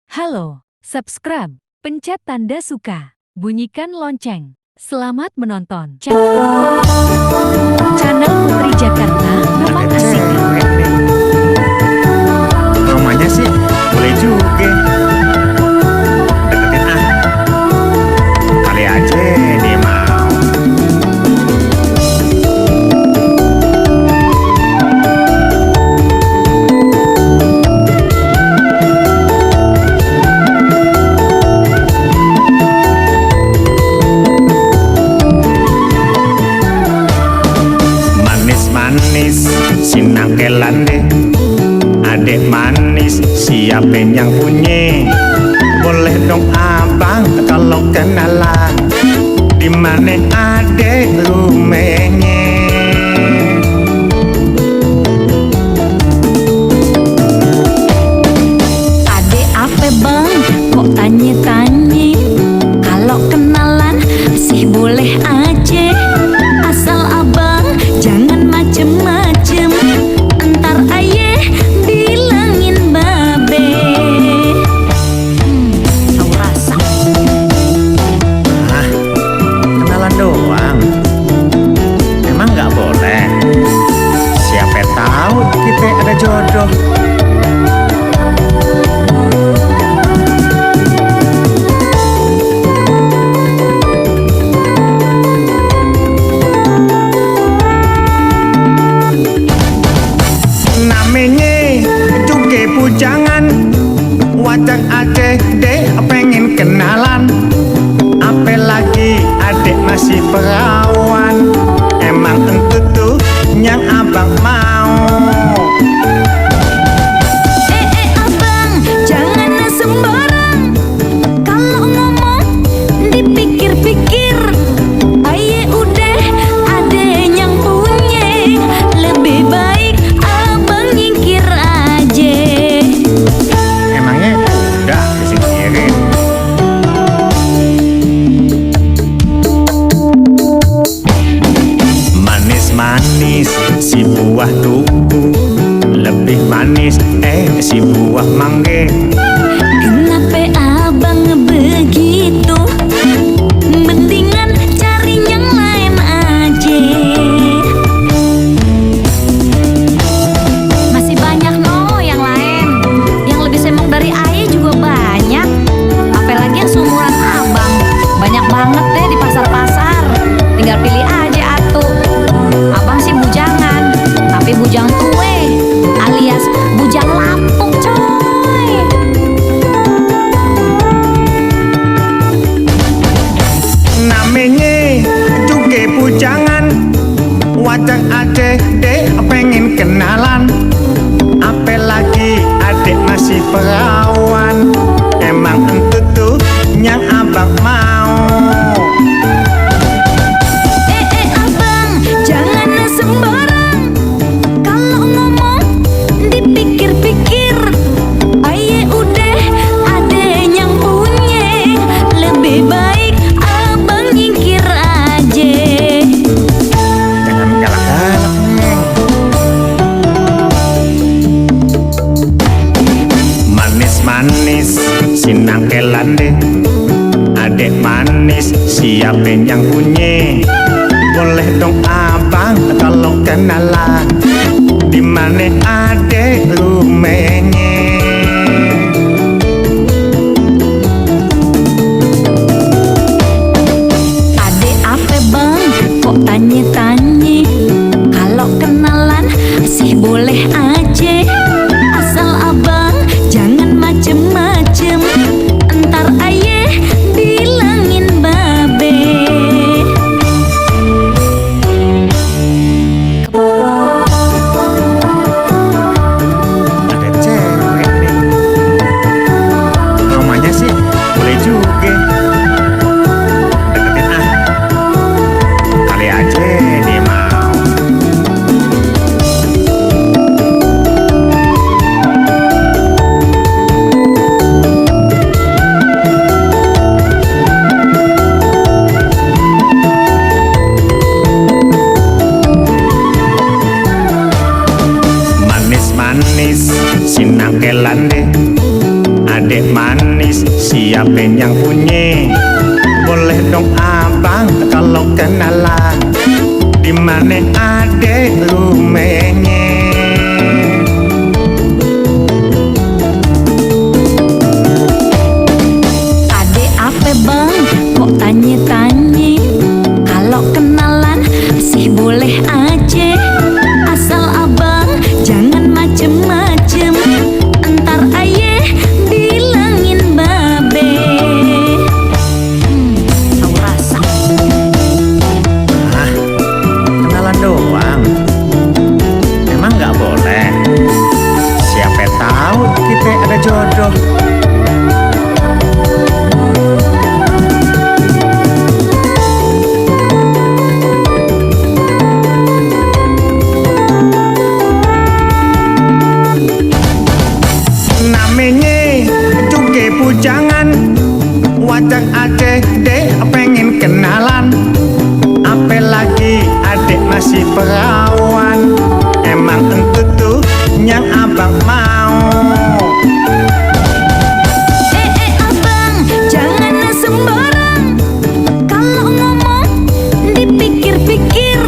Halo, subscribe, pencet tanda suka, bunyikan lonceng. Selamat menonton. Channel Putri Jakarta memang asik. Namanya sih boleh juga. Deketin ah. Kali aja dia mau. Manis sinangkelan deh, adek manis siapa yang punya? Boleh dong abang kalau kenalan, dimana adek rumahnya? Adek apa bang? Kok tanya-tanya? Kalau kenalan sih boleh aja, asal abang jangan macem-macem. Entar ayah bilangin babe. Tahu rasa? Ah, kenalan doang. Emang nggak boleh? Siapa tahu kita ada jodoh. Namanya juga pujangan, wajar adek deh pengen kenalan. Apalagi adek masih perawan, emang tentu tuh yang abang mau. Abang jangan sembarang. Kalau ngomong dipikir-pikir. Aye udah ada yang punya, lebih baik abang nyingkir aja. Emangnya udah disingkirin? Manis-manis si buah tugu, lebih manis si buah mangga. Kenapa abang begitu? Mendingan cari yang lain aja. Masih banyak no yang lain, yang lebih semok dari ayah juga banyak. Apalagi yang seumuran abang, banyak banget deh di pasar-pasar. Tinggal pilih aja atuh. Abang sih bujangan, tapi bujang tue alias bujang lapuk coy. Namanya juga pujangan, wajar adek deh pengen kenalan. Apalagi adek masih perawan, emang tentu tuh yang abang mau. Abang jangan sembarang. Kalau ngomong dipikir-pikir. Aye udah ada yang punya, lebih baik abang nyingkir aja. Jangan galak-galak neng. Manis-manis sinangkelan deh, adek manis siapa yang punya? Boleh dong abang kalau kenalan, dimana adek rumahnya? Adek apa bang? Kok tanya-tanya? Kalau kenalan sih boleh aja, asal abang jangan macem-macem. Entar ayah bilangin babe. Ada cewek Adek manis, siapa yang punya? Boleh dong abang kalau kenalan. Dimana adek rumahnya? Adek apa bang? Kok tanya-tanya? Kalau kenalan sih boleh aja, asal abang jangan macem-macem. Entar ayah bilangin babe. Tahu rasa. Hah? Kenalan doang? Emang nggak boleh? Siapa tahu kita ada jodoh. Namanya juga pujangan, wajar aja deh pengen kenalan. Apalagi adek masih perawan, emang entu tuh yang abang mau. Abang jangan sembarang. Kalau ngomong dipikir-pikir.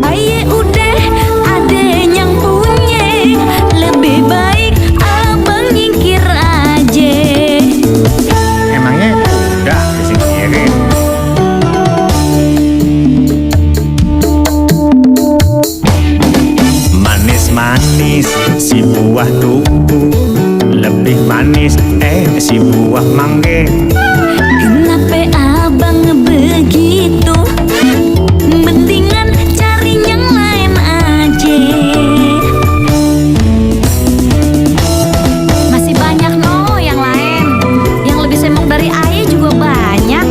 Aye udah ada yang punya. Lebih baik abang nyingkir aja. Emangnya udah disingkirin? Manis-manis si buah tuku, lebih manis si buah mangga. Kenapa abang begitu? Mendingan cari yang lain aja. Masih banyak no yang lain. Yang lebih semok dari ayah juga banyak.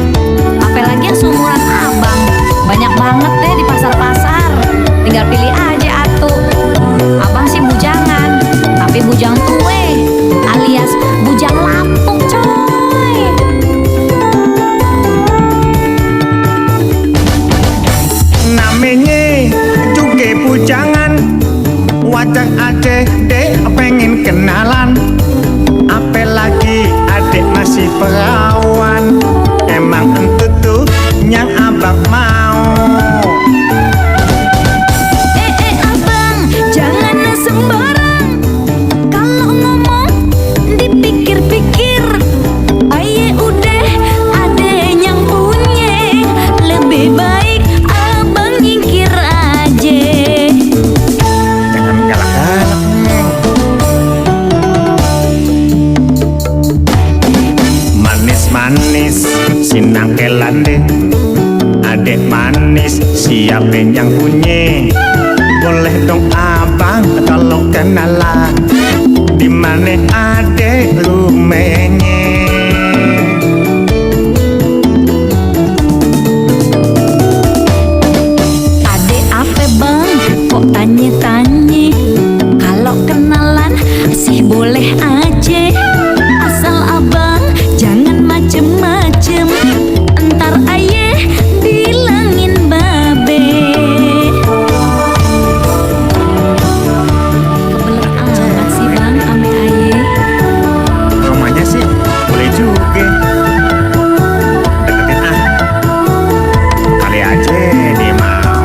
Apalagi yang seumuran abang. Banyak banget deh di pasar-pasar. Tinggal pilih aja atuh. Abang sih bujangan, tapi bujang tue alias bujang lapuk coy. Namanya juga pujangan, wajar aja deh pengen kenalan. Apalagi adek masih perawan, emang entu tuh yang abang mau. Abang jangan sembarang. Kalau ngomong dipikir-pikir. Aye udah ada yang punya. Lebih baik abang nyingkir aja. Jangan galak-galak Neng. Manis-manis sinang kelande, adek manis siapa yang punya? Boleh dong abang kalau kenalan. Dimana adek rumahnya? Adek apa bang? Kok tanya-tanya? Kalau kenalan sih boleh aja, asal abang jangan macem-macem. Entar ayah bilangin babe. Kebelet amat sih bang ame ayah. Rumahnya sih boleh juga. Deketin ah, kali aja dia mau.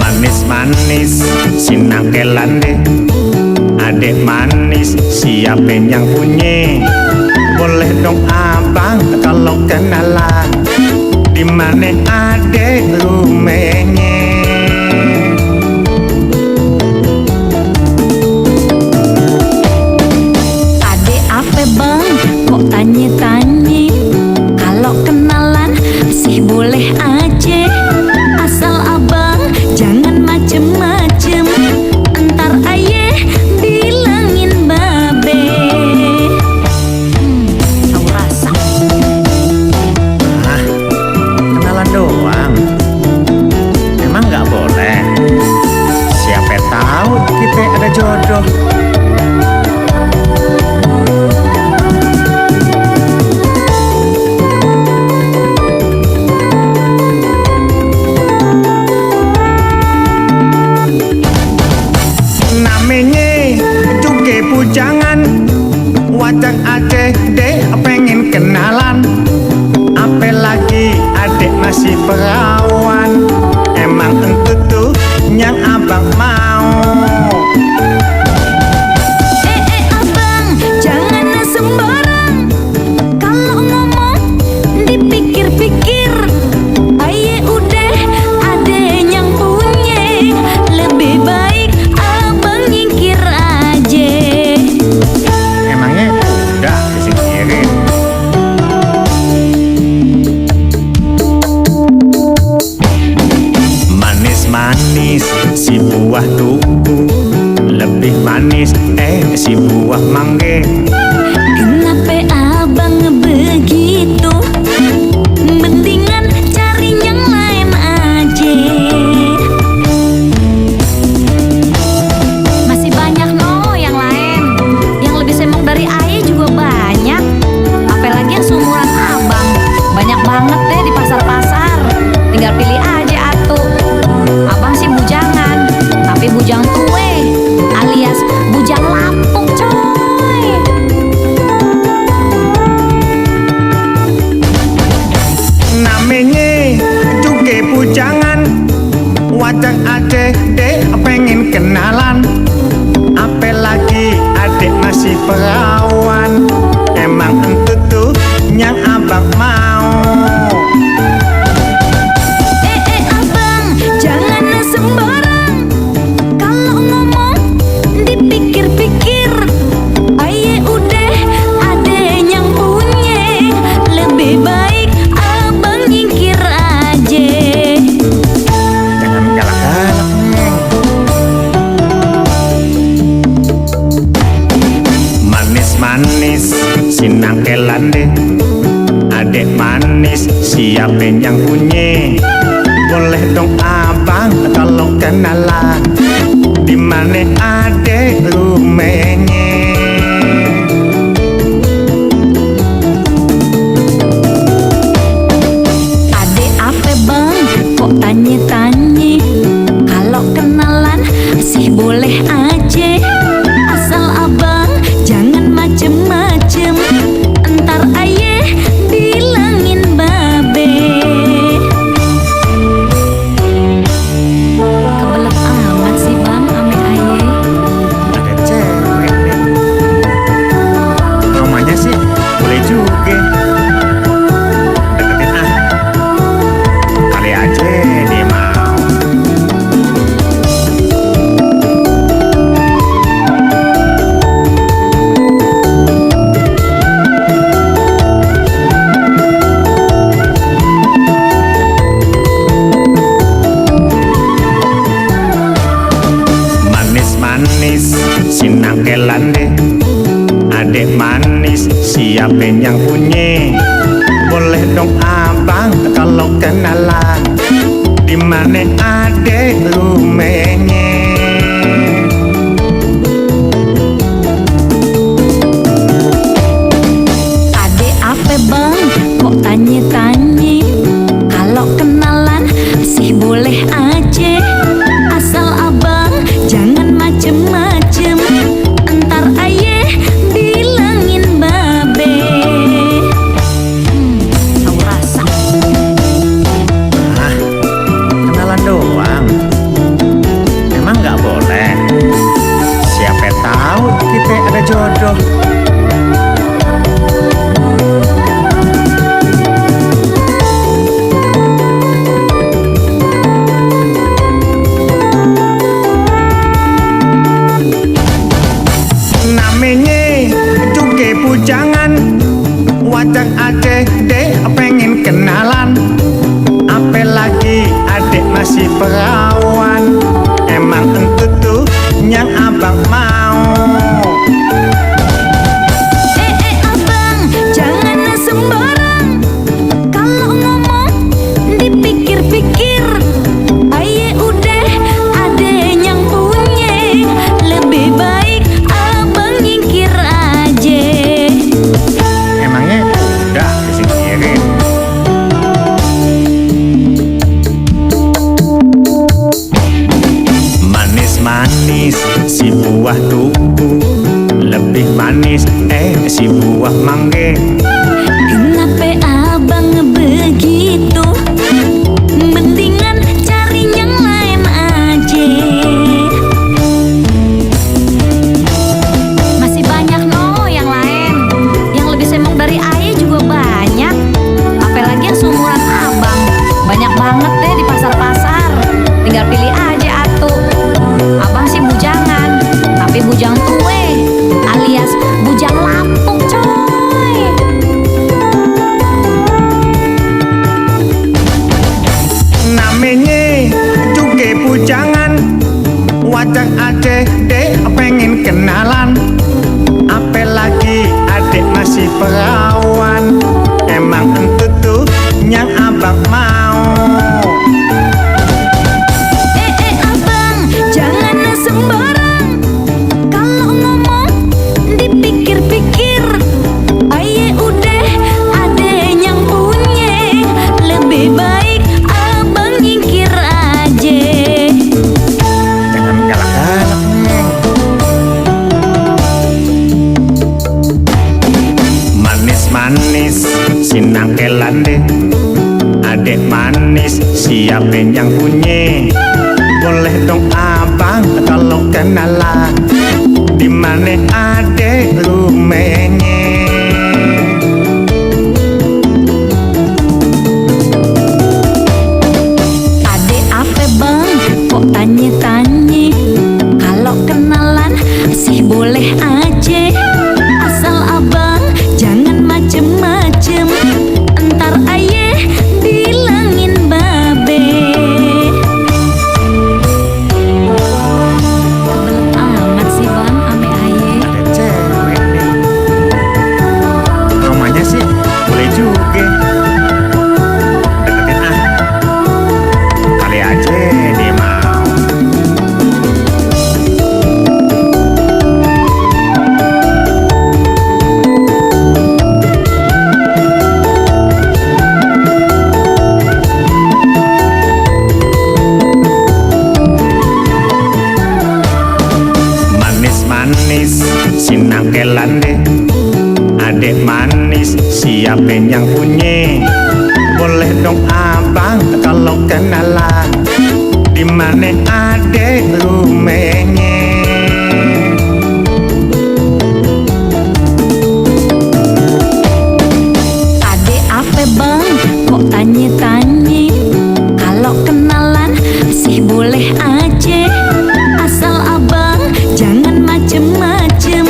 Manis-manis sinang kelande, adek manis siapa yang punya? Boleh dong abang kalau kenalan. Dimana adek rumahnya? Adek apa bang? Kok tanya-tanya? Kalau kenalan sih boleh aja, asal abang jangan macem-macem. Entar ayah bilangin babe. Tahu rasa. Hah? Kenalan doang? Wajah Aceh dek pengen kenalan, apalagi adek masih perawan. Emang tentu tuh yang abang mau. Abang, jangan sembarang. Kalau ngomong dipikir-pikir. Aye udah ada yang punya. Lebih baik abang nyingkir aja. Emangnya udah disingkirin? Manis-manis si buah tugu, lebih manis si buah mangga. Kenapa abang begitu? Mendingan cari yang lain aja. Masih banyak no yang lain. Yang lebih semok dari ayah juga banyak. Apalagi yang seumuran abang. Banyak banget deh di pasar-pasar. Tinggal pilih aja atuh. Abang sih bujangan, tapi bujang tue alias bujang lapuk coy. Namanya juga bujangan. Wajah Aceh dek pengen kenalan, apalagi adek masih perawan. Emang tentu tuh yang abang mau. Abang, jangan sembarang. Kalau ngomong dipikir-pikir. Aye udah ada yang punya. Lebih baik abang nyingkir aja. Jangan galak-galak Neng. Manis-manis si nangkelan deh, adek manis siapa yang punya. Boleh dong abang kalau kenalan, dimana adek rumahnya. Ade apa bang? Kok tanya-tanya? Kalau kenalan sih boleh aja. Asal abang jangan macem-macem. Entar ayah bilangin babe. Kebelet amat sih bang ame ayah. Ada cewek nih, namanya sih boleh juga. Deketin ah, kali aja dia mau. Manis-manis si nangkelan deh, adek manis siapa yang punya. Boleh dong abang kalau kenalan, dimana adek rumahnya. Ade apa bang? Kok tanya-tanya? Kalau kenalan sih boleh aja. Asal abang jangan macem-macem. Entar ayah bilangin babe. Tahu rasa. Ah, kenalan doang, emang nggak boleh? Siapa tahu kita ada jodoh. Namanya juga bujangan. Wajah Aceh dek pengen kenalan, apalagi adek masih perawan. Emang tentu tuh yang abang mau. Abang, jangan sembarang. Kalau ngomong dipikir-pikir. Aye udah ada yang punya. Lebih baik abang nyingkir aja. Emangnya udah disingkirin? Manis-manis si buah lebih manis si buah mangga. Kenapa abang begitu? Mendingan cari yang lain aja. Masih banyak no yang lain. Yang lebih semok dari ayah juga banyak. Apalagi yang seumuran abang. Banyak banget deh di pasar-pasar. Tinggal pilih aja atuh. Abang sih bujangan, tapi bujang tue alias bujang lapuk coy. Namanya juga bujangan, wajah adek dek pengen kenalan. Apalagi adek masih perawan, emang entu tuh yang abang mau. Abang, jangan sembarang. Kalau ngomong dipikir-pikir. Aye udah ada yang punya. Lebih baik abang nyingkir aja. Jangan galak-galak Neng. Manis-manis sinang kelande, adek manis siapa yang punya. Boleh dong abang kalau kenalan, dimana adek rumahnya. Adek apa bang? Kok tanya-tanya? Kalau kenalan sih boleh aja. Asal abang jangan macem-macem. Entar ayah bilangin babe. Belet amat sih bang ame ayah. Ada cewek nih, namanya sih boleh juga. Deketin ah, kali aja dia mau. Manis-manis sinang kelande, adek manis siapa yang punya. Boleh dong abang kalau kenalan, dimana adek rumahnya. Adek apa bang? Kok tanya-tanya? Kalau kenalan sih boleh aja. Asal abang jangan macem-macem.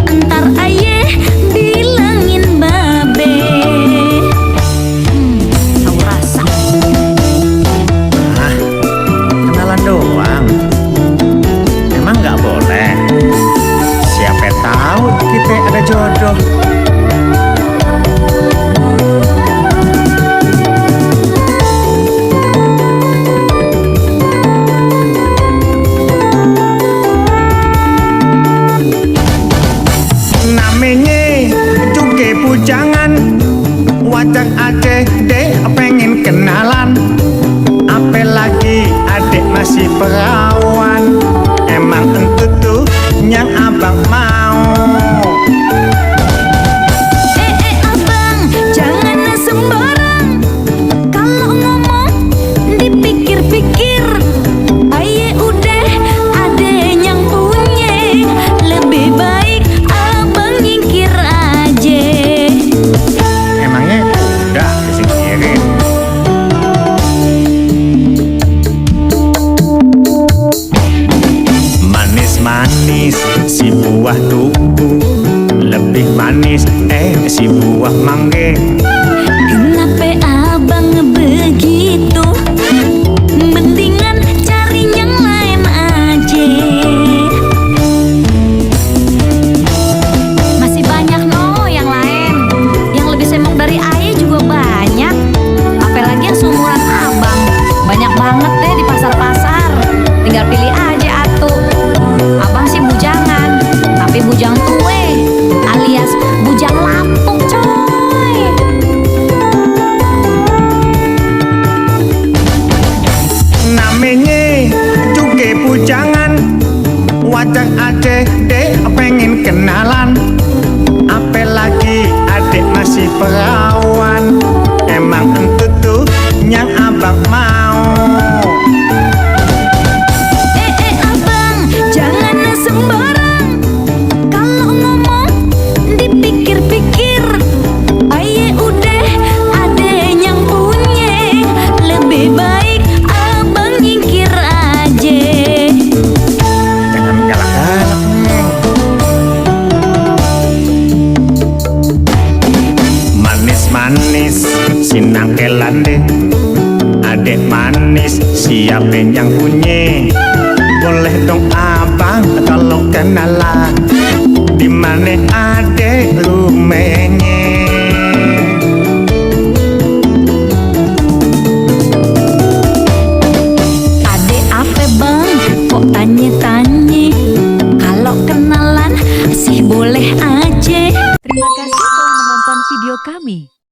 Entar ayah bilangin babe. Tahu rasa. Ah, kenalan doang, emang nggak boleh? Siapa tahu kita ada jodoh. Namanya juga bujangan, wajah adek dek pengen kenalan. Apalagi adek masih perawan, emang entu tuh yang abang mau. Abang, jangan sembarang. Kalau ngomong dipikir-pikir. Aye udah ada yang punya. Lebih baik abang nyingkir aja. Emangnya udah disingkirin? Manis-manis si buah tugu, lebih manis si buah mangga. Kenapa abang begitu? Mendingan cari yang lain aja. Masih banyak no yang lain. Yang lebih semok dari ayah juga banyak. Apalagi yang seumuran abang. Banyak banget deh di pasar-pasar. Tinggal pilih aja atuh. Abang sih bujangan, tapi bujang tue alias bujang lapuk coy. Namanya juga bujangan, wajah adek dek pengen kenalan. kenalan, apalagi adik masih perawan. Emang entu tuh yang abang mau. Abang, jangan sembarang. Kalau ngomong dipikir-pikir. Aye udah ada yang punya. Lebih baik abang nyingkir aja. Jangan galak-galak. Manis-manis sinang kelande, adek manis siapin yang punya. Boleh dong abang kalau kenalan, dimana adek rumahnya. Ade apa bang? Kok tanya-tanya? Kalau kenalan sih boleh aja. Terima kasih telah menonton video kami.